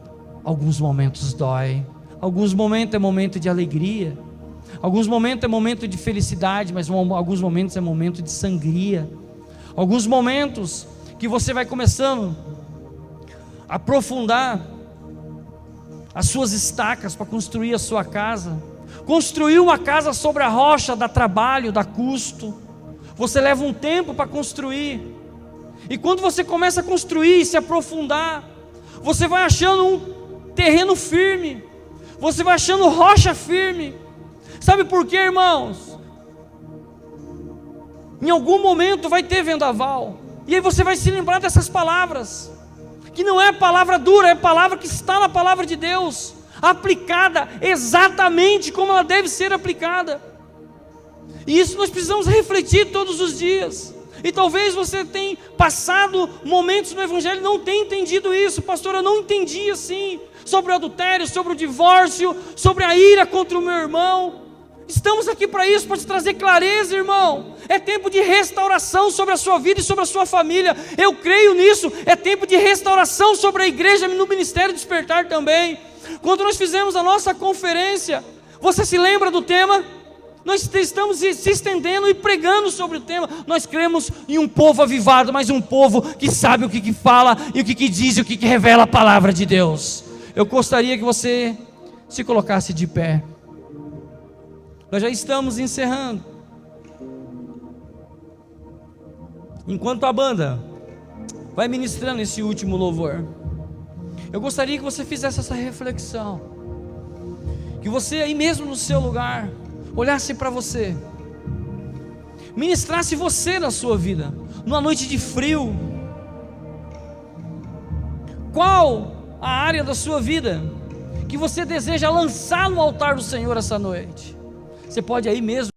alguns momentos dói, alguns momentos é momento de alegria, alguns momentos é momento de felicidade, mas alguns momentos é momento de sangria. Alguns momentos que você vai começando a aprofundar as suas estacas para construir a sua casa. Construir uma casa sobre a rocha dá trabalho, dá custo. Você leva um tempo para construir, e quando você começa a construir e se aprofundar, você vai achando um terreno firme, você vai achando rocha firme, Sabe por quê, irmãos? Em algum momento vai ter vendaval, e aí você vai se lembrar dessas palavras, que não é palavra dura, é palavra que está na palavra de Deus, aplicada exatamente como ela deve ser aplicada. E isso nós precisamos refletir todos os dias. E talvez você tenha passado momentos no Evangelho e não tenha entendido isso. Pastor, eu não entendi assim, sobre o adultério, sobre o divórcio, sobre a ira contra o meu irmão. Estamos aqui para isso, para te trazer clareza, irmão. É tempo de restauração sobre a sua vida e sobre a sua família. Eu creio nisso. É tempo de restauração sobre a igreja, no Ministério Despertar também. Quando nós fizemos a nossa conferência, você se lembra do tema? Nós estamos se estendendo e pregando sobre o tema. Nós cremos em um povo avivado, mas um povo que sabe o que fala e o que diz e o que revela a palavra de Deus. Eu gostaria que você se colocasse de pé. Nós já estamos encerrando. Enquanto a banda vai ministrando esse último louvor, eu gostaria que você fizesse essa reflexão, que você aí mesmo no seu lugar olhasse para você, ministrasse você na sua vida, numa noite de frio. Qual a área da sua vida que você deseja lançar no altar do Senhor essa noite? Você pode aí mesmo